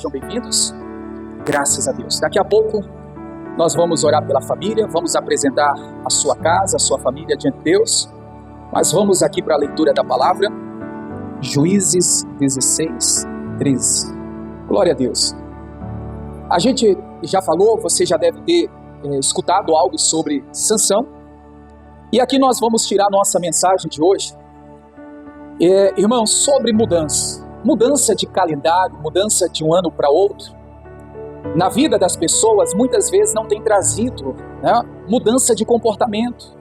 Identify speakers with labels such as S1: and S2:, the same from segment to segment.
S1: sejam bem-vindos. Graças a Deus. Daqui a pouco nós vamos orar pela família, vamos apresentar a sua casa, a sua família diante de Deus. Mas vamos aqui para a leitura da palavra. Juízes 16, 13. Glória a Deus. A gente já falou, você já deve ter escutado algo sobre Sansão. E aqui nós vamos tirar nossa mensagem de hoje. Irmãos, sobre mudança. Mudança de calendário, mudança de um ano para outro. Na vida das pessoas, muitas vezes não tem trazido, mudança de comportamento.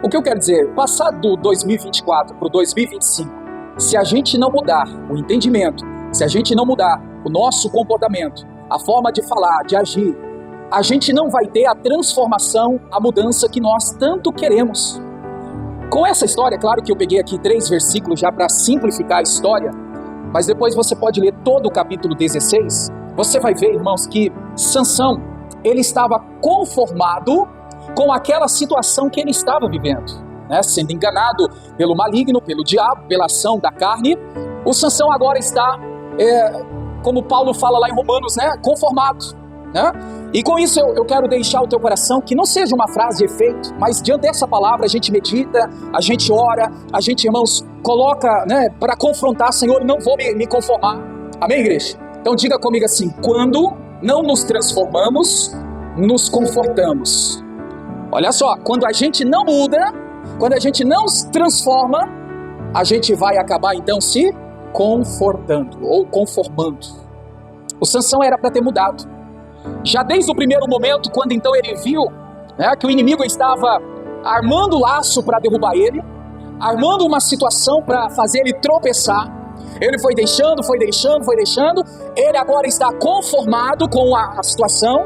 S1: O que eu quero dizer? Passar do 2024 para o 2025, se a gente não mudar o entendimento, se a gente não mudar o nosso comportamento, a forma de falar, de agir, a gente não vai ter a transformação, a mudança que nós tanto queremos. Com essa história, claro que eu peguei aqui 3 versículos já para simplificar a história, mas depois você pode ler todo o capítulo 16, você vai ver, irmãos, que Sansão, ele estava conformado com aquela situação que ele estava vivendo, sendo enganado pelo maligno, pelo diabo, pela ação da carne. O Sansão agora está, como Paulo fala lá em Romanos, conformado. E com isso eu quero deixar o teu coração que não seja uma frase de efeito, mas diante dessa palavra a gente medita, a gente ora, a gente, irmãos, coloca para confrontar: Senhor, não vou me conformar. Amém, igreja? Então diga comigo assim: quando não nos transformamos, nos confortamos. Olha só, quando a gente não muda, quando a gente não se transforma, a gente vai acabar então se confortando ou conformando. O Sansão era para ter mudado. Já desde o primeiro momento, quando então ele viu que o inimigo estava armando laço para derrubar ele, armando uma situação para fazer ele tropeçar, ele foi deixando, ele agora está conformado com a situação,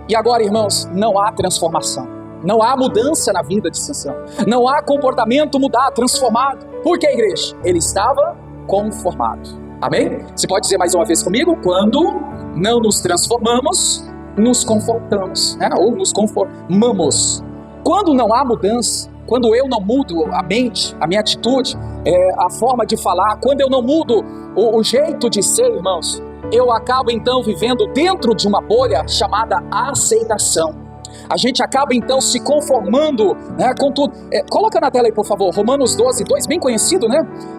S1: e agora, irmãos, não há transformação, não há mudança na vida de Sansão, não há comportamento mudado, transformado. Por que, igreja? Ele estava conformado. Amém? Você pode dizer mais uma vez comigo? Quando não nos transformamos, nos confortamos, ou nos conformamos. Quando não há mudança, quando eu não mudo a mente, a minha atitude, a forma de falar, quando eu não mudo o jeito de ser, irmãos, eu acabo então vivendo dentro de uma bolha chamada aceitação. A gente acaba então se conformando com tudo. Coloca na tela aí, por favor, Romanos 12, 2, bem conhecido,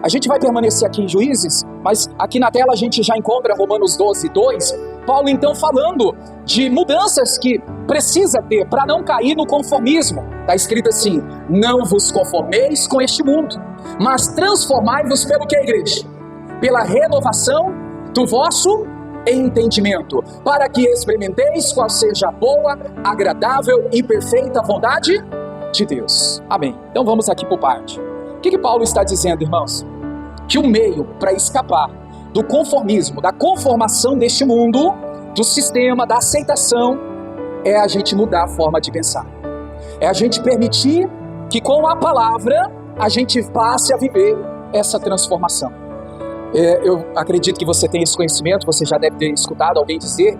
S1: A gente vai permanecer aqui em Juízes, mas aqui na tela a gente já encontra Romanos 12, 2. Paulo então falando de mudanças que precisa ter para não cair no conformismo. Está escrito assim: não vos conformeis com este mundo, mas transformai-vos pelo que, igreja? Pela renovação do vosso entendimento, para que experimenteis qual seja a boa, agradável e perfeita vontade de Deus. Amém. Então vamos aqui por parte. O que Paulo está dizendo, irmãos? Que o meio para escapar do conformismo, da conformação deste mundo, do sistema, da aceitação, é a gente mudar a forma de pensar. É a gente permitir que com a palavra a gente passe a viver essa transformação. Eu acredito que você tem esse conhecimento, você já deve ter escutado alguém dizer,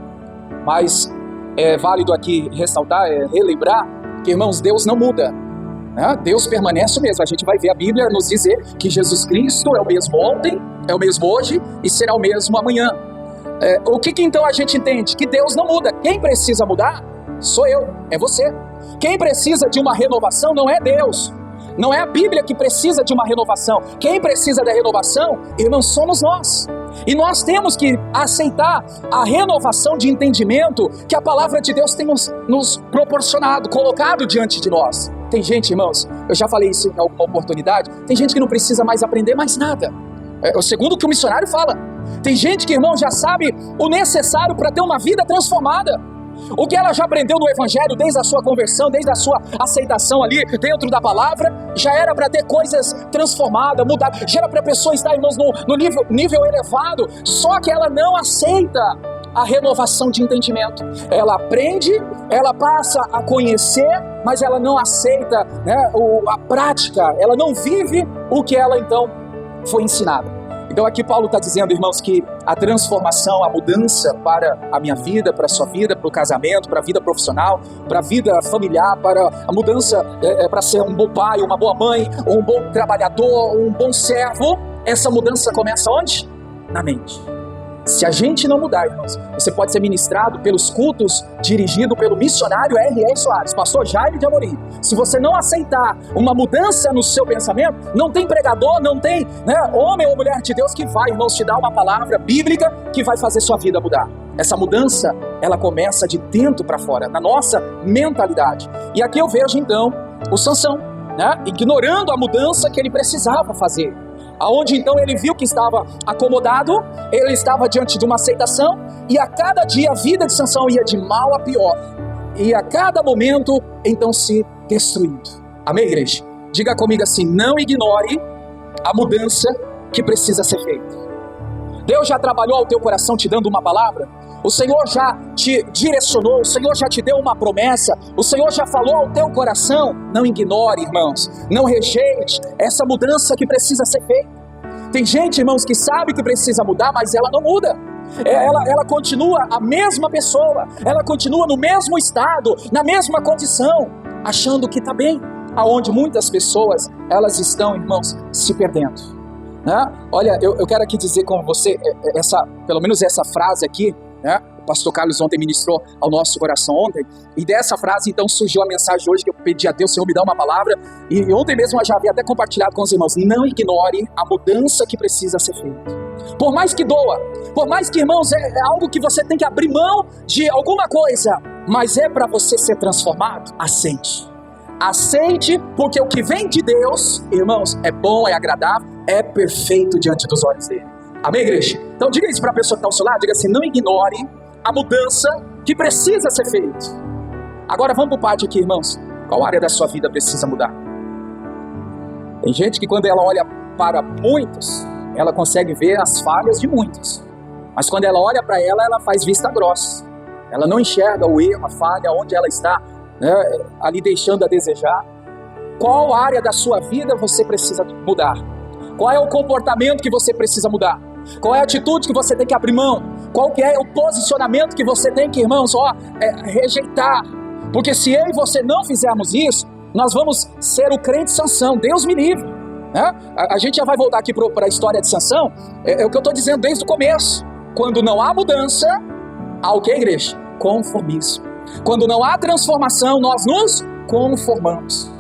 S1: mas é válido aqui ressaltar, relembrar que, irmãos, Deus não muda, Deus permanece o mesmo. A gente vai ver a Bíblia nos dizer que Jesus Cristo é o mesmo ontem, é o mesmo hoje e será o mesmo amanhã. O que então a gente entende? Que Deus não muda. Quem precisa mudar sou eu, é você. Quem precisa de uma renovação não é Deus. Não é a Bíblia que precisa de uma renovação. Quem precisa da renovação, irmãos, somos nós. E nós temos que aceitar a renovação de entendimento que a palavra de Deus tem nos proporcionado, colocado diante de nós. Tem gente, irmãos, eu já falei isso em alguma oportunidade, tem gente que não precisa mais aprender mais nada. É o segundo que o missionário fala. Tem gente que, irmão, já sabe o necessário para ter uma vida transformada. O que ela já aprendeu no Evangelho, desde a sua conversão, desde a sua aceitação ali dentro da palavra, já era para ter coisas transformadas, mudadas, já era para a pessoa estar, irmãos, no nível elevado, só que ela não aceita a renovação de entendimento. Ela aprende, ela passa a conhecer, mas ela não aceita a prática, ela não vive o que ela então foi ensinada. Então aqui Paulo está dizendo, irmãos, que a transformação, a mudança para a minha vida, para a sua vida, para o casamento, para a vida profissional, para a vida familiar, para a mudança para ser um bom pai, uma boa mãe, um bom trabalhador, um bom servo, essa mudança começa onde? Na mente. Se a gente não mudar, irmãos, você pode ser ministrado pelos cultos dirigido pelo missionário R.R. Soares, pastor Jaime de Amorim. Se você não aceitar uma mudança no seu pensamento, não tem pregador, não tem homem ou mulher de Deus que vai, irmãos, te dar uma palavra bíblica que vai fazer sua vida mudar. Essa mudança, ela começa de dentro para fora, na nossa mentalidade. E aqui eu vejo então o Sansão, ignorando a mudança que ele precisava fazer. Aonde então ele viu que estava acomodado, ele estava diante de uma aceitação, e a cada dia a vida de Sansão ia de mal a pior, e a cada momento então se destruindo. Amém, igreja? Diga comigo assim: não ignore a mudança que precisa ser feita. Deus já trabalhou ao teu coração te dando uma palavra? O Senhor já te direcionou, o Senhor já te deu uma promessa, o Senhor já falou ao teu coração? Não ignore, irmãos, não rejeite essa mudança que precisa ser feita. Tem gente, irmãos, que sabe que precisa mudar, mas ela não muda. Ela continua a mesma pessoa, ela continua no mesmo estado, na mesma condição, achando que está bem, aonde muitas pessoas, elas estão, irmãos, se perdendo. Olha, eu quero aqui dizer com você, pelo menos essa frase aqui, o pastor Carlos ontem ministrou ao nosso coração ontem, e dessa frase então surgiu a mensagem hoje que eu pedi a Deus: Senhor, me dá uma palavra, e ontem mesmo eu já havia até compartilhado com os irmãos: não ignore a mudança que precisa ser feita. Por mais que doa, por mais que, irmãos, é algo que você tem que abrir mão de alguma coisa, mas é para você ser transformado, aceite. Aceite, porque o que vem de Deus, irmãos, é bom, é agradável, é perfeito diante dos olhos dele. Amém, igreja? Então diga isso para a pessoa que está ao seu lado, diga assim: não ignore a mudança que precisa ser feita. Agora vamos para o parte aqui, irmãos. Qual área da sua vida precisa mudar? Tem gente que quando ela olha para muitos, ela consegue ver as falhas de muitos. Mas quando ela olha para ela faz vista grossa. Ela não enxerga o erro, a falha, onde ela está, ali deixando a desejar. Qual área da sua vida você precisa mudar? Qual é o comportamento que você precisa mudar? Qual é a atitude que você tem que abrir mão? Qual que é o posicionamento que você tem que, irmãos, rejeitar? Porque se eu e você não fizermos isso, nós vamos ser o crente Sansão. Deus me livre. A gente já vai voltar aqui para a história de Sansão. É o que eu estou dizendo desde o começo. Quando não há mudança, há o que, igreja? Conformismo. Quando não há transformação, nós nos conformamos.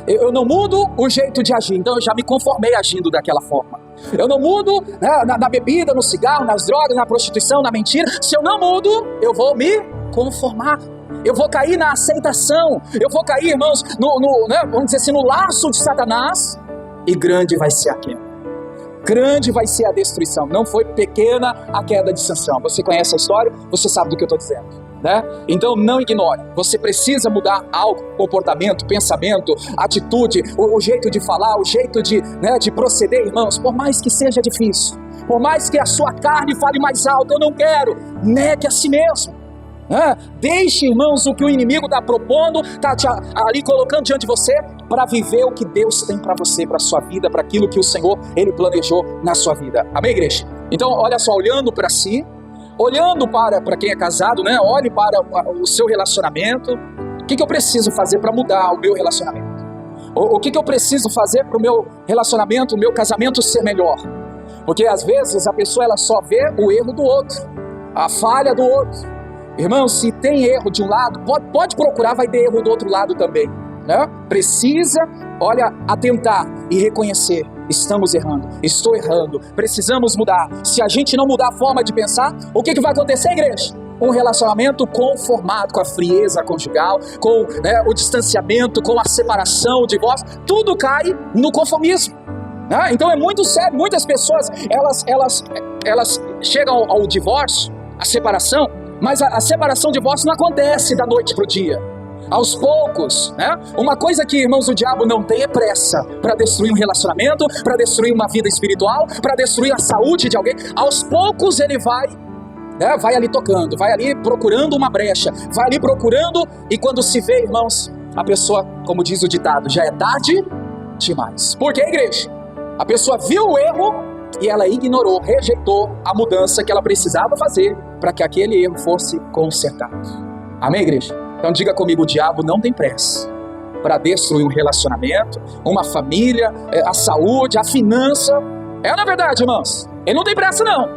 S1: Eu não mudo o jeito de agir, então eu já me conformei agindo daquela forma. Eu não mudo na bebida, no cigarro, nas drogas, na prostituição, na mentira. Se eu não mudo, eu vou me conformar. Eu vou cair na aceitação. Eu vou cair, irmãos, vamos dizer assim, no laço de Satanás. E grande vai ser a queda. Grande vai ser a destruição. Não foi pequena a queda de Sansão. Você conhece a história? Você sabe do que eu estou dizendo. Então não ignore, você precisa mudar algo, comportamento, pensamento, atitude, o jeito de falar, o jeito de proceder, irmãos. Por mais que seja difícil, por mais que a sua carne fale mais alto: eu não quero, negue a si mesmo. Deixe, irmãos, o que o inimigo está propondo, está ali colocando diante de você, para viver o que Deus tem para você, para a sua vida, para aquilo que o Senhor, Ele planejou na sua vida. Amém, igreja? Então olha só, olhando para si, olhando para quem é casado, olhe para o seu relacionamento. O que eu preciso fazer para mudar o meu relacionamento? O que eu preciso fazer para o meu relacionamento, o meu casamento ser melhor? Porque às vezes a pessoa ela só vê o erro do outro, a falha do outro. Irmão, se tem erro de um lado, pode procurar, vai ter erro do outro lado também. Precisa, atentar e reconhecer: estamos errando, estou errando, precisamos mudar. Se a gente não mudar a forma de pensar, o que vai acontecer, igreja? Um relacionamento conformado com a frieza conjugal, com o distanciamento, com a separação, o divórcio, tudo cai no conformismo. Então é muito sério. Muitas pessoas, elas chegam ao divórcio, à separação, mas a separação, o divórcio não acontece da noite para o dia. Aos poucos, Uma coisa que, irmãos, o diabo não tem é pressa para destruir um relacionamento, para destruir uma vida espiritual, para destruir a saúde de alguém. Aos poucos ele vai ali tocando, vai ali procurando uma brecha, vai ali procurando, e quando se vê, irmãos, a pessoa, como diz o ditado, já é tarde demais. Por quê, igreja? A pessoa viu o erro e ela ignorou, rejeitou a mudança que ela precisava fazer para que aquele erro fosse consertado. Amém, igreja? Então diga comigo: o diabo não tem pressa para destruir um relacionamento, uma família, a saúde, a finança. Na verdade, irmãos, ele não tem pressa não.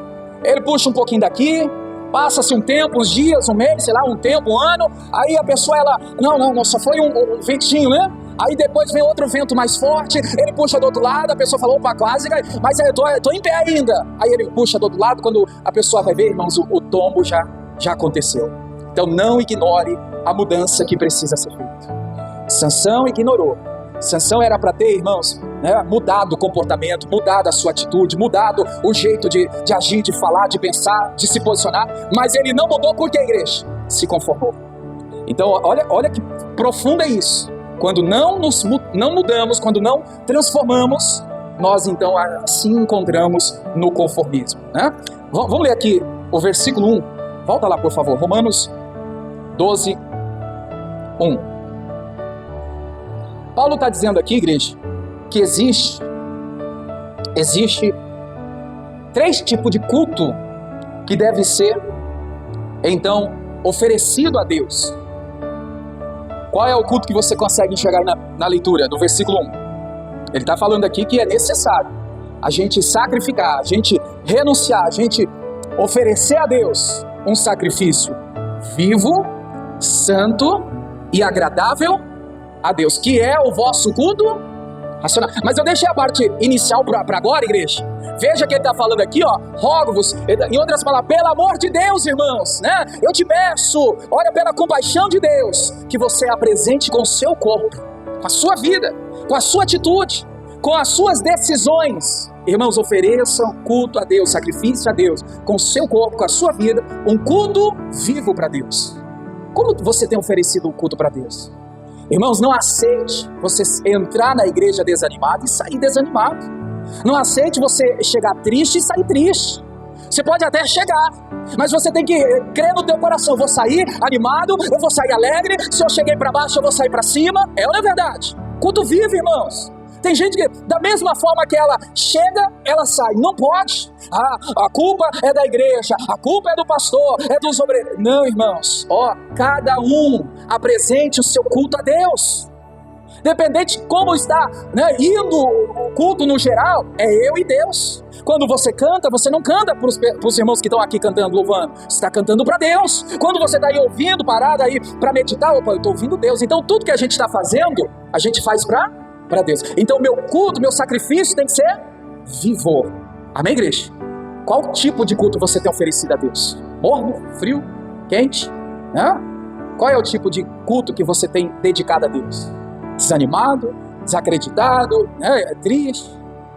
S1: Ele puxa um pouquinho daqui, passa-se um tempo, uns dias, um mês, sei lá, um tempo, um ano, aí a pessoa, ela, não, só foi um ventinho, né? Aí depois vem outro vento mais forte, ele puxa do outro lado, a pessoa fala, opa, quase, mas eu tô em pé ainda. Aí ele puxa do outro lado, quando a pessoa vai ver, irmãos, o tombo já aconteceu. Então não ignore a mudança que precisa ser feita. Sansão ignorou. Sansão era para ter, irmãos, né, mudado o comportamento, mudado a sua atitude, mudado o jeito de agir, de falar, de pensar, de se posicionar, mas ele não mudou porque a igreja se conformou. Então olha que profundo é isso. Quando não mudamos, quando não transformamos, nós então assim encontramos no conformismo, né? Vamos ler aqui o versículo 1, volta lá por favor, Romanos 12, 1. Paulo está dizendo aqui, igreja, que existe 3 tipos de culto que deve ser então oferecido a Deus. Qual é o culto que você consegue enxergar na leitura do versículo 1? Ele está falando aqui que é necessário a gente sacrificar, a gente renunciar, a gente oferecer a Deus um sacrifício vivo, santo e agradável a Deus, que é o vosso culto racional. Mas eu deixei a parte inicial para agora, igreja. Veja que ele está falando aqui, ó, rogo-vos, em outras palavras, pelo amor de Deus, irmãos, né? Eu te peço, olha, pela compaixão de Deus, que você apresente com o seu corpo, com a sua vida, com a sua atitude, com as suas decisões. Irmãos, ofereçam culto a Deus, sacrifício a Deus, com o seu corpo, com a sua vida, um culto vivo para Deus. Como você tem oferecido um culto para Deus? Irmãos, não aceite você entrar na igreja desanimado e sair desanimado. Não aceite você chegar triste e sair triste. Você pode até chegar, mas você tem que crer no teu coração. Eu vou sair animado, eu vou sair alegre. Se eu cheguei para baixo, eu vou sair para cima. É ou não é verdade? Culto vivo, irmãos. Tem gente que, da mesma forma que ela chega, ela sai. Não pode. A culpa é da igreja, a culpa é do pastor, é dos obreiros. Não, irmãos. Cada um apresente o seu culto a Deus. Dependente de como está, né, indo o culto no geral, é eu e Deus. Quando você canta, você não canta para os irmãos que estão aqui cantando, louvando. Você está cantando para Deus. Quando você está aí ouvindo, parado aí para meditar, opa, eu estou ouvindo Deus. Então tudo que a gente está fazendo, a gente faz para Deus. Então meu culto, meu sacrifício tem que ser vivo. Amém, igreja? Qual tipo de culto você tem oferecido a Deus? Morno, frio, quente? Né? Qual é o tipo de culto que você tem dedicado a Deus? Desanimado, desacreditado, né? Triste?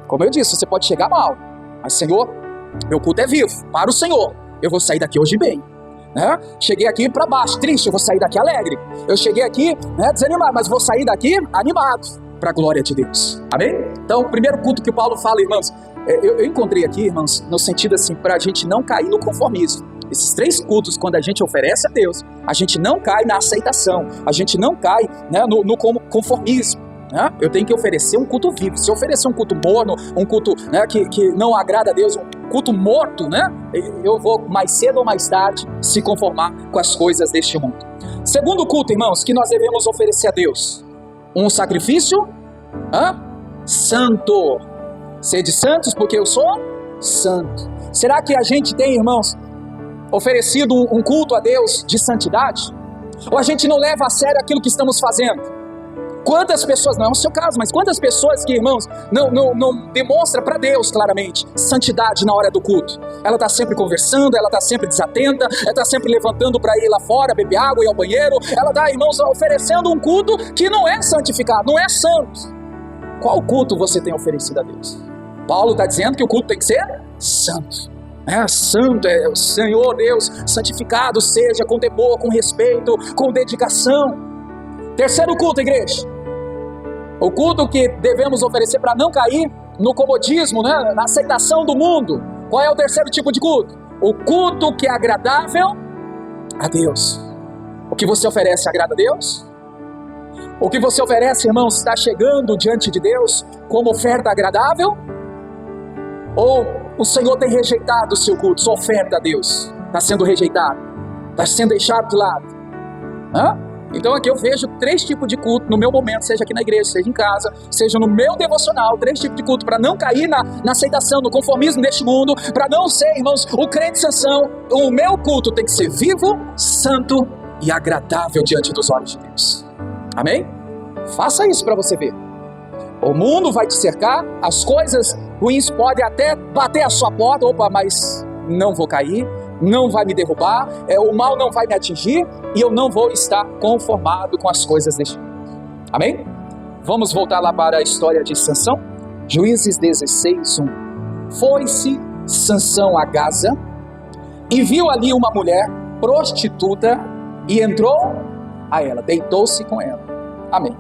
S1: Como eu disse, você pode chegar mal, mas Senhor, meu culto é vivo, para o Senhor. Eu vou sair daqui hoje bem. Né? Cheguei aqui para baixo, triste, eu vou sair daqui alegre. Eu cheguei aqui, né, desanimado, mas vou sair daqui animado, para a glória de Deus. Amém? Então, o primeiro culto que Paulo fala, irmãos, eu encontrei aqui, irmãos, no sentido assim, para a gente não cair no conformismo. Esses 3 cultos, quando a gente oferece a Deus, a gente não cai na aceitação, a gente não cai, né, no conformismo. Né? Eu tenho que oferecer um culto vivo. Se eu oferecer um culto morno, um culto, né, que não agrada a Deus, um culto morto, né, eu vou mais cedo ou mais tarde se conformar com as coisas deste mundo. Segundo culto, irmãos, que nós devemos oferecer a Deus, um sacrifício santo. Sede santos porque eu sou santo. Será que a gente tem, irmãos, oferecido um culto a Deus de santidade? Ou a gente não leva a sério aquilo que estamos fazendo? Quantas pessoas, não é o seu caso, mas quantas pessoas que, irmãos, não demonstra para Deus claramente santidade na hora do culto? Ela está sempre conversando, ela está sempre desatenta, ela está sempre levantando para ir lá fora, beber água, ir ao banheiro. Ela está, irmãos, oferecendo um culto que não é santificado, não é santo. Qual culto você tem oferecido a Deus? Paulo está dizendo que o culto tem que ser santo. Santo é o Senhor Deus, santificado seja, com temor, com respeito, com dedicação. Terceiro culto, igreja. O culto que devemos oferecer para não cair no comodismo, né, na aceitação do mundo. Qual é o terceiro tipo de culto? O culto que é agradável a Deus. O que você oferece agrada a Deus? O que você oferece, irmãos, está chegando diante de Deus como oferta agradável? Ou o Senhor tem rejeitado o seu culto, sua oferta a Deus? Está sendo rejeitado? Está sendo deixado de lado? Então aqui eu vejo 3 tipos de culto no meu momento, seja aqui na igreja, seja em casa, seja no meu devocional, 3 tipos de culto, para não cair na aceitação, no conformismo deste mundo, para não ser, irmãos, o crente Sansão. O meu culto tem que ser vivo, santo e agradável diante dos olhos de Deus. Amém? Faça isso para você ver. O mundo vai te cercar, as coisas ruins podem até bater a sua porta, opa, mas não vou cair, não vai me derrubar, o mal não vai me atingir e eu não vou estar conformado com as coisas deste mundo. Amém? Vamos voltar lá para a história de Sansão. Juízes 16:1. Foi-se Sansão a Gaza e viu ali uma mulher prostituta e entrou a ela, deitou-se com ela. Amém.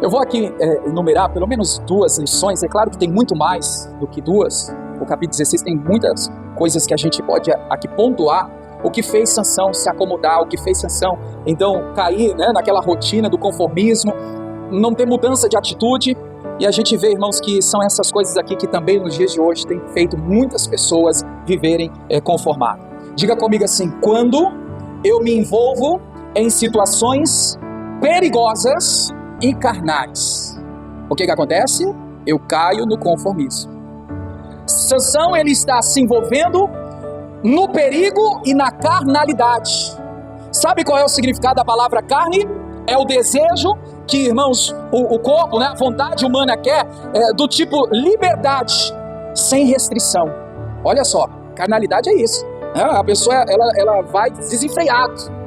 S1: Eu vou aqui enumerar pelo menos 2 lições. É claro que tem muito mais do que 2. O capítulo 16 tem muitas coisas que a gente pode aqui pontuar. O que fez Sansão se acomodar, o que fez Sansão então cair, né, naquela rotina do conformismo, não ter mudança de atitude. E a gente vê, irmãos, que são essas coisas aqui que também nos dias de hoje tem feito muitas pessoas viverem conformadas. Diga comigo assim: quando eu me envolvo em situações perigosas e carnais, o que acontece? Eu caio no conformismo. Sansão, ele está se envolvendo no perigo e na carnalidade. Sabe qual é o significado da palavra carne? É o desejo que, irmãos, o corpo, né, a vontade humana quer, do tipo liberdade sem restrição. Olha só, carnalidade é isso, né? A pessoa ela vai desenfreado.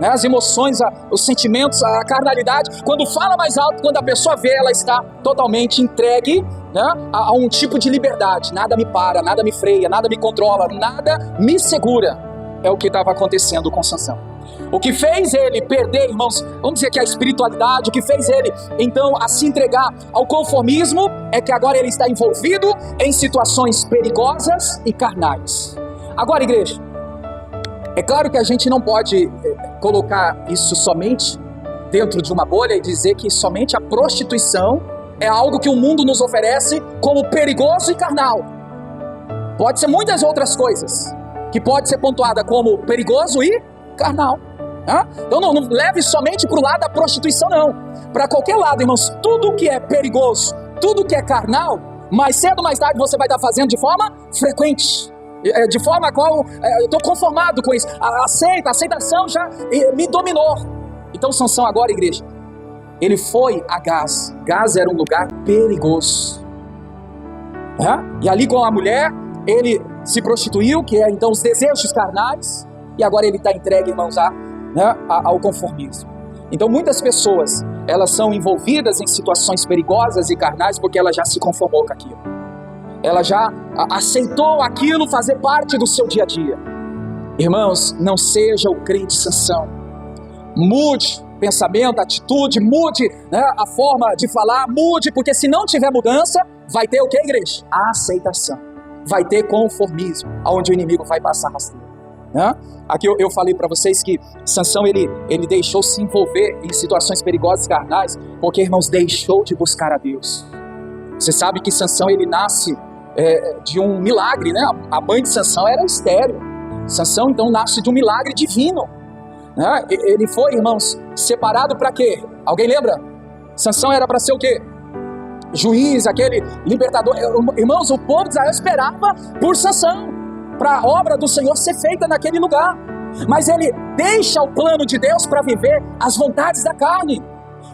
S1: Né, as emoções, os sentimentos, a carnalidade, quando fala mais alto, quando a pessoa vê, ela está totalmente entregue, né, a um tipo de liberdade. Nada me para, nada me freia, nada me controla, nada me segura. É o que estava acontecendo com Sansão. O que fez ele perder, irmãos, vamos dizer que a espiritualidade, o que fez ele então a se entregar ao conformismo, é que agora ele está envolvido em situações perigosas e carnais. Agora, igreja, é claro que a gente não pode colocar isso somente dentro de uma bolha e dizer que somente a prostituição é algo que o mundo nos oferece como perigoso e carnal. Pode ser muitas outras coisas que pode ser pontuada como perigoso e carnal. Então não leve somente para o lado da prostituição, não. Para qualquer lado, irmãos, tudo que é perigoso, tudo que é carnal, mais cedo ou mais tarde você vai estar fazendo de forma frequente. De forma a qual eu estou conformado com isso. A aceitação já me dominou. Então Sansão agora, igreja, ele foi a Gaza. Gaza era um lugar perigoso. E ali com a mulher, ele se prostituiu, que é então os desejos carnais, e agora ele está entregue, irmãos, ao conformismo. Então muitas pessoas, elas são envolvidas em situações perigosas e carnais porque ela já se conformou com aquilo. Ela já aceitou aquilo fazer parte do seu dia a dia. Irmãos, não seja o crente Sansão. Mude pensamento, atitude, mude, né, a forma de falar, mude, porque se não tiver mudança, vai ter o que, igreja? A aceitação. Vai ter conformismo, onde o inimigo vai passar rasteiro. Aqui eu falei para vocês que Sansão ele deixou se envolver em situações perigosas e carnais, porque, irmãos, deixou de buscar a Deus. Você sabe que Sansão ele nasce de um milagre, né? A mãe de Sansão era estéril. Sansão então nasce de um milagre divino, né? Ele foi, irmãos, separado para quê? Alguém lembra? Sansão era para ser o quê? Juiz, aquele libertador. Irmãos, o povo de Israel esperava por Sansão, para a obra do Senhor ser feita naquele lugar. Mas ele deixa o plano de Deus para viver as vontades da carne.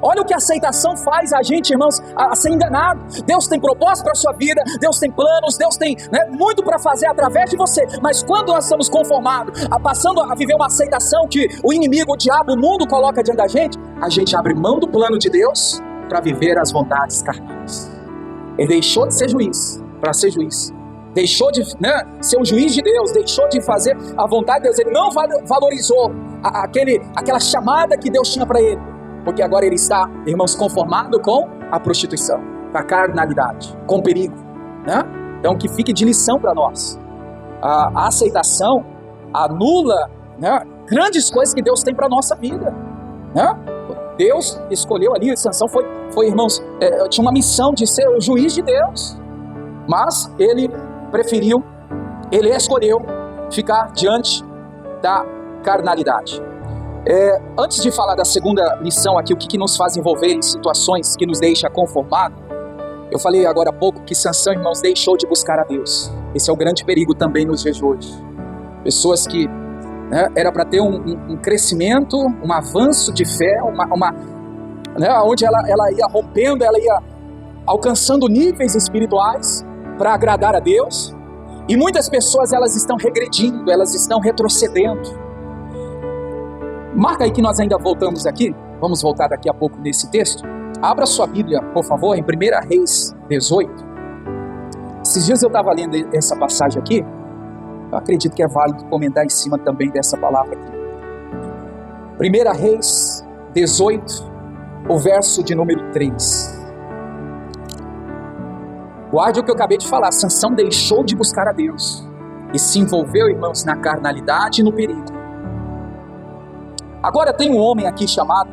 S1: Olha o que a aceitação faz a gente, irmãos, a ser enganado. Deus tem propósito para a sua vida, Deus tem planos, Deus tem, né, muito para fazer através de você. Mas quando nós estamos conformados, passando a viver uma aceitação que o inimigo, o diabo, o mundo coloca diante da gente, a gente abre mão do plano de Deus para viver as vontades carnais. Ele deixou de ser juiz para ser juiz. Deixou de, né, ser o juiz de Deus, deixou de fazer a vontade de Deus. Ele não valorizou aquela chamada que Deus tinha para ele. Porque agora ele está, irmãos, conformado com a prostituição, com a carnalidade, com o perigo, né? Então que fique de lição para nós. A aceitação anula, né, grandes coisas que Deus tem para a nossa vida, né? Deus escolheu ali, Sansão foi irmãos, tinha uma missão de ser o juiz de Deus, mas ele escolheu ficar diante da carnalidade. Antes de falar da segunda lição aqui, o que nos faz envolver em situações que nos deixa conformado, eu falei agora há pouco que Sansão, irmãos, deixou de buscar a Deus. Esse é o grande perigo também nos dias de hoje. Pessoas que era para ter um crescimento, um avanço de fé, onde ela ia rompendo, ela ia alcançando níveis espirituais para agradar a Deus. E muitas pessoas, elas estão regredindo, elas estão retrocedendo. Marca aí que nós ainda voltamos aqui, vamos voltar daqui a pouco nesse texto. Abra sua Bíblia, por favor, em 1 Reis 18. Esses dias eu estava lendo essa passagem aqui, eu acredito que é válido comentar em cima também dessa palavra aqui. 1 Reis 18, o verso de número 3. Guarde o que eu acabei de falar, Sansão deixou de buscar a Deus e se envolveu, irmãos, na carnalidade e no perigo. Agora tem um homem aqui chamado,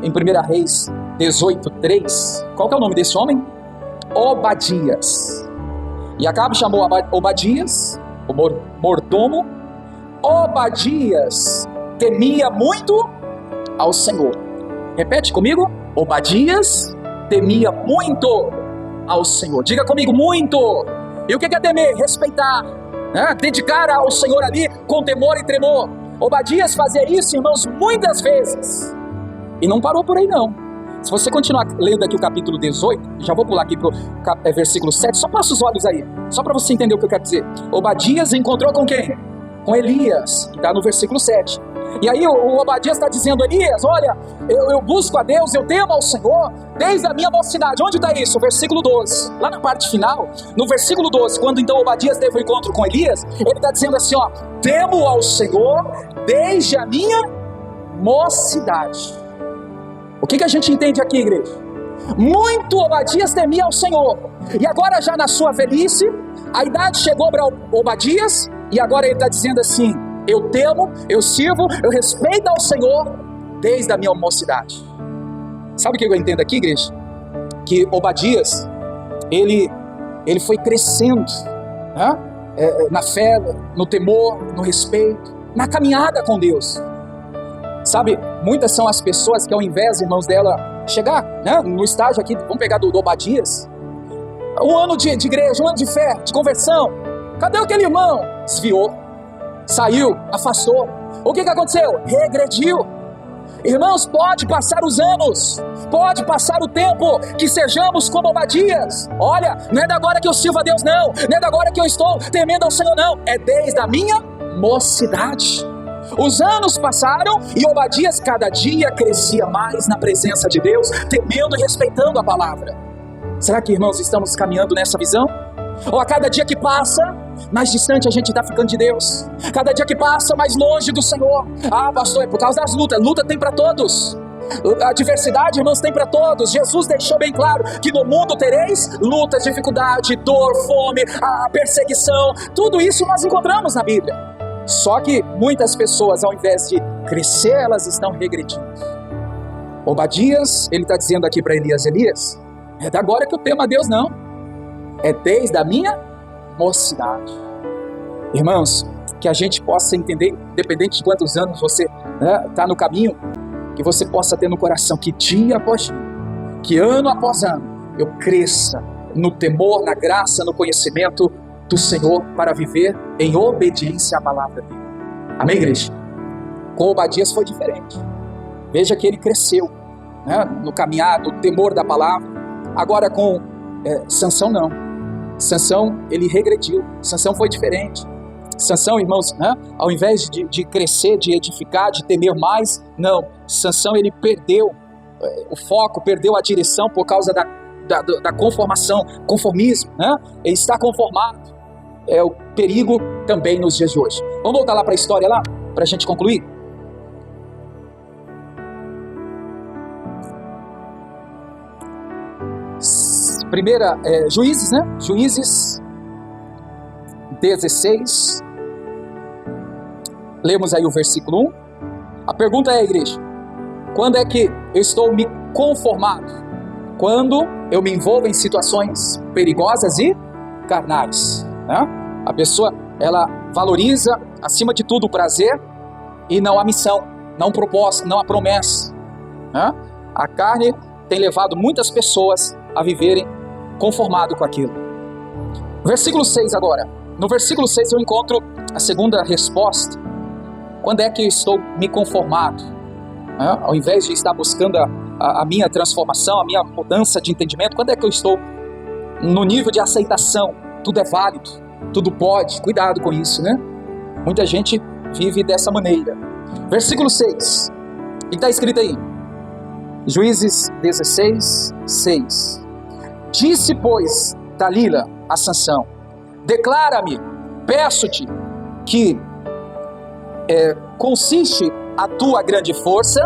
S1: em 1 Reis 18, 3, qual que é o nome desse homem? Obadias. E Acabe chamou Obadias, o mordomo. Obadias temia muito ao Senhor. Repete comigo, Obadias temia muito ao Senhor. Diga comigo, muito. E o que é temer? Respeitar, dedicar ao Senhor ali com temor e tremor. Obadias fazia isso, irmãos, muitas vezes. E não parou por aí não. Se você continuar lendo aqui o capítulo 18, já vou pular aqui para o versículo 7, só passa os olhos aí, só para você entender o que eu quero dizer. Obadias encontrou com quem? Com Elias, que está no versículo 7. E aí o Obadias está dizendo, Elias, olha, eu busco a Deus, eu temo ao Senhor, desde a minha mocidade. Onde está isso? O versículo 12, lá na parte final, no versículo 12, quando então Obadias teve o encontro com Elias, ele está dizendo assim, temo ao Senhor desde a minha mocidade. O que a gente entende aqui, igreja? Muito Obadias temia ao Senhor, e agora já na sua velhice, a idade chegou para Obadias, e agora ele está dizendo assim, eu temo, eu sirvo, eu respeito ao Senhor desde a minha mocidade. Sabe o que eu entendo aqui, igreja? Que Obadias, ele foi crescendo, na fé, no temor, no respeito, na caminhada com Deus. Sabe, muitas são as pessoas que ao invés, irmãos, dela chegar no estágio aqui, vamos pegar do Obadias, um ano de igreja, um ano de fé, de conversão, cadê aquele irmão? Desviou, saiu, afastou. O que aconteceu? Regrediu. Irmãos, pode passar os anos, pode passar o tempo, que sejamos como Obadias. Olha, não é da agora que eu sirvo a Deus não é da agora que eu estou temendo ao Senhor não, é desde a minha mocidade. Os anos passaram e Obadias cada dia crescia mais na presença de Deus, temendo e respeitando a palavra. Será que, irmãos, estamos caminhando nessa visão? Ou a cada dia que passa, mais distante a gente está ficando de Deus? Cada dia que passa, mais longe do Senhor. Ah, pastor, é por causa das lutas. Luta tem para todos. A diversidade, irmãos, tem para todos. Jesus deixou bem claro que no mundo tereis lutas, dificuldade, dor, fome, a perseguição. Tudo isso nós encontramos na Bíblia. Só que muitas pessoas, ao invés de crescer, elas estão regredindo. Obadias, ele está dizendo aqui para Elias, é da agora que eu temo a Deus não, é desde a minha mocidade. Irmãos, que a gente possa entender, independente de quantos anos você está no caminho, que você possa ter no coração que dia após dia, que ano após ano, eu cresça no temor, na graça, no conhecimento do Senhor, para viver em obediência à palavra dele. Amém, igreja? Com Obadias foi diferente. Veja que ele cresceu no caminhar, no temor da palavra. Agora com Sansão não. Sansão, ele regrediu. Sansão foi diferente. Sansão, irmãos, ao invés de crescer, de edificar, de temer mais, não. Sansão, ele perdeu o foco, perdeu a direção por causa da conformismo, Ele está conformado. É o perigo também nos dias de hoje. Vamos voltar lá para a história lá, para a gente concluir? Primeira, Juízes, Juízes 16. Lemos aí o versículo 1. A pergunta é, igreja, quando é que eu estou me conformado? Quando eu me envolvo em situações perigosas e carnais. A pessoa, ela valoriza acima de tudo o prazer e não a missão. não proposta, não a promessa, né? A carne tem levado muitas pessoas a viverem conformado com aquilo. Versículo 6 agora. No versículo 6 eu encontro a segunda resposta. Quando é que eu estou me conformado? Ao invés de estar buscando a minha transformação, a minha mudança de entendimento, quando é que eu estou no nível de aceitação? Tudo é válido, tudo pode, cuidado com isso, né? Muita gente vive dessa maneira. Versículo 6, o que está escrito aí? Juízes 16, 6. Disse, pois, Dalila a Sansão: declara-me, peço-te, que consiste a tua grande força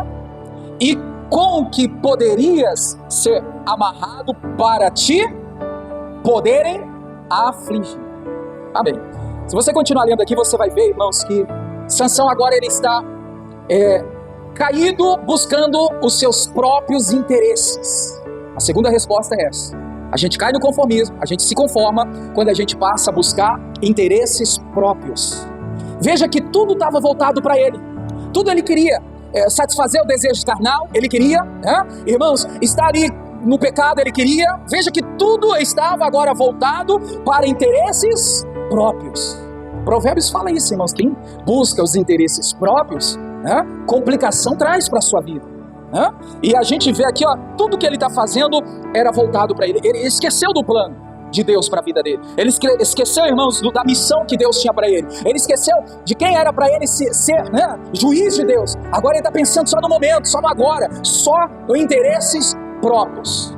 S1: e com que poderias ser amarrado para te poderem afligir. Amém. Se você continuar lendo aqui, você vai ver, irmãos, que Sansão agora ele está caído buscando os seus próprios interesses. A segunda resposta é essa. A gente cai no conformismo, a gente se conforma quando a gente passa a buscar interesses próprios. Veja que tudo estava voltado para ele. Tudo ele queria satisfazer o desejo carnal, ele queria, irmãos, estar ali no pecado, ele queria. Veja que tudo estava agora voltado para interesses próprios. Provérbios fala isso, irmãos. Quem busca os interesses próprios, complicação traz para a sua vida. E a gente vê aqui, tudo que ele está fazendo era voltado para ele. Ele esqueceu do plano de Deus para a vida dele. Ele esqueceu, irmãos, da missão que Deus tinha para ele. Ele esqueceu de quem era para ele ser juiz de Deus. Agora ele está pensando só no momento, só no agora, só em interesses próprios.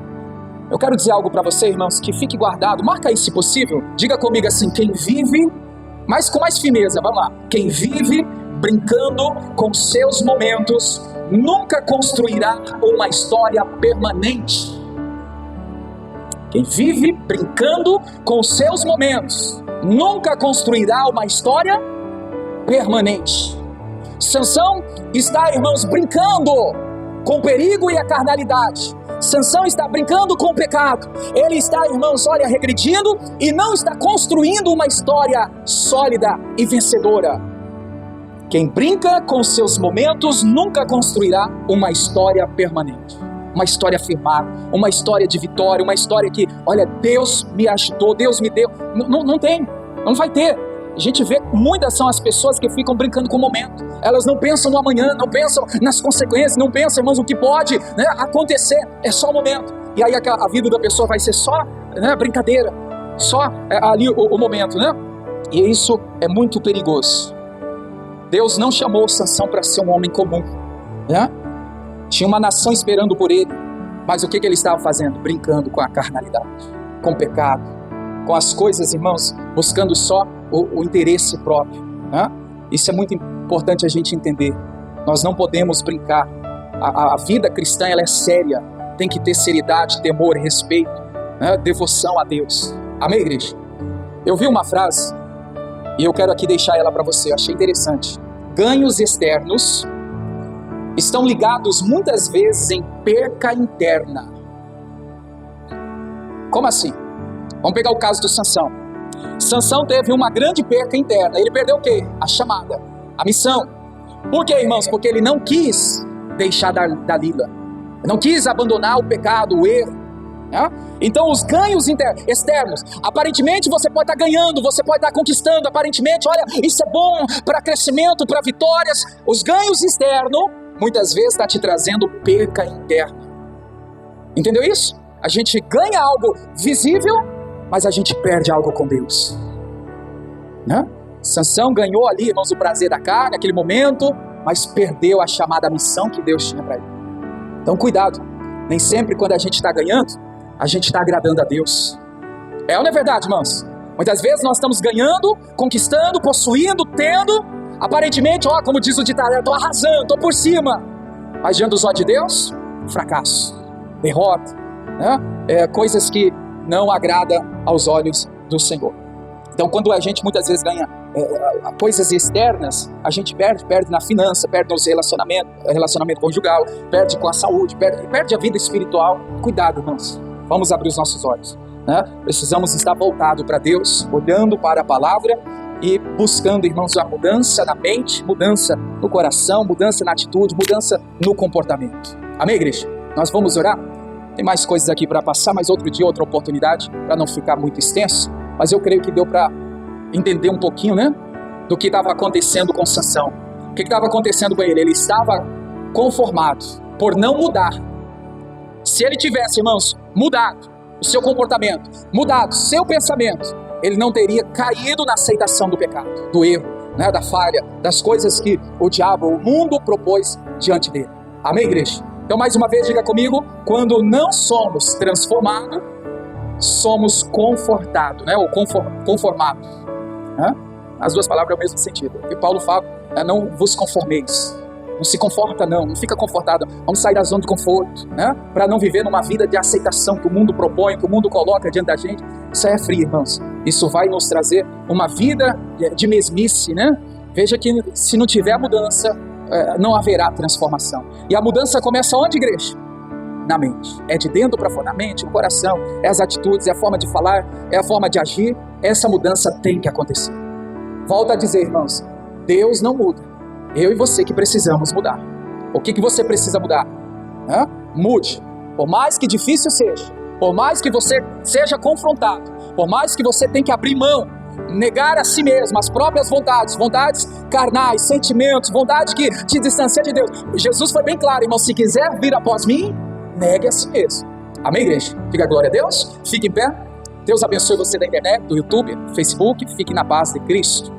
S1: Eu quero dizer algo para você, irmãos, que fique guardado. Marca aí se possível. Diga comigo assim: quem vive, mas com mais firmeza, vamos lá. Quem vive brincando com seus momentos nunca construirá uma história permanente. Quem vive brincando com seus momentos nunca construirá uma história permanente. Sansão está, irmãos, brincando com o perigo e a carnalidade. Sansão está brincando com o pecado. Ele está, irmãos, regredindo e não está construindo uma história sólida e vencedora. Quem brinca com seus momentos nunca construirá uma história permanente, uma história firmada, uma história de vitória, uma história que, Deus me ajudou, Deus me deu. Não tem, não vai ter. A gente vê, muitas são as pessoas que ficam brincando com o momento. Elas não pensam no amanhã, não pensam nas consequências, não pensam, irmãos, o que pode acontecer. É só o momento. E aí a vida da pessoa vai ser só brincadeira, só ali o momento, E isso é muito perigoso. Deus não chamou Sansão para ser um homem comum, Tinha uma nação esperando por ele, mas o que ele estava fazendo? Brincando com a carnalidade, com o pecado, com as coisas, irmãos, buscando só o interesse próprio, Isso é muito importante a gente entender. Nós não podemos brincar. A vida cristã, ela é séria, tem que ter seriedade, temor, respeito, devoção a Deus. Amém, igreja? Eu vi uma frase e eu quero aqui deixar ela para você. Eu achei interessante. Ganhos externos estão ligados muitas vezes em perca interna. Como assim? Vamos pegar o caso do Sansão. Sansão teve uma grande perca interna. Ele perdeu o quê? A chamada, a missão. Por quê, irmãos? Porque ele não quis deixar Dalila. Não quis abandonar o pecado, o erro. Então os ganhos externos, aparentemente você pode estar ganhando, você pode estar conquistando, aparentemente, isso é bom para crescimento, para vitórias. Os ganhos externos, muitas vezes está te trazendo perca interna. Entendeu isso? A gente ganha algo visível, mas a gente perde algo com Deus. Sansão ganhou ali, irmãos, o prazer da carne, aquele momento, mas perdeu a chamada missão que Deus tinha para ele. Então cuidado, nem sempre quando a gente está ganhando, a gente está agradando a Deus. Ou não é verdade, irmãos? Muitas vezes nós estamos ganhando, conquistando, possuindo, tendo, aparentemente, como diz o ditado, estou arrasando, estou por cima. Mas diante dos olhos de Deus, fracasso, derrota, coisas que não agradam aos olhos do Senhor. Então quando a gente muitas vezes ganha coisas externas, a gente perde na finança, perde nos relacionamento conjugal, perde com a saúde, perde a vida espiritual. Cuidado, irmãos. Vamos abrir os nossos olhos. Precisamos estar voltados para Deus, olhando para a palavra e buscando, irmãos, a mudança na mente, mudança no coração, mudança na atitude, mudança no comportamento. Amém, igreja? Nós vamos orar. Tem mais coisas aqui para passar, mas outro dia, outra oportunidade, para não ficar muito extenso. Mas eu creio que deu para entender um pouquinho, né, do que estava acontecendo com Sansão. O que estava acontecendo com ele? Ele estava conformado por não mudar. Se ele tivesse, irmãos, mudado o seu comportamento, mudado o seu pensamento, ele não teria caído na aceitação do pecado, do erro, né, da falha, das coisas que o diabo, o mundo propôs diante dele. Amém, igreja? Então, mais uma vez, diga comigo: quando não somos transformados, somos confortados, né, ou conformados. Né? As duas palavras é o mesmo sentido. E Paulo fala, não vos conformeis. Não se conforta não fica confortado. Vamos sair da zona de conforto, né? Para não viver numa vida de aceitação que o mundo propõe, que o mundo coloca diante da gente. Isso é frio, irmãos. Isso vai nos trazer uma vida de mesmice, né? Veja que se não tiver mudança, não haverá transformação. E a mudança começa onde, igreja? Na mente. É de dentro para fora, na mente, no coração. É as atitudes, é a forma de falar, é a forma de agir. Essa mudança tem que acontecer. Volto a dizer, irmãos, Deus não muda. Eu e você que precisamos mudar. O que você precisa mudar? Mude. Por mais que difícil seja, por mais que você seja confrontado, por mais que você tenha que abrir mão, negar a si mesmo, as próprias vontades carnais, sentimentos, vontade que te distancia de Deus. Jesus foi bem claro, irmão: se quiser vir após mim, negue a si mesmo. Amém, igreja? Diga glória a Deus. Fique em pé. Deus abençoe você da internet, do YouTube, Facebook. Fique na paz de Cristo.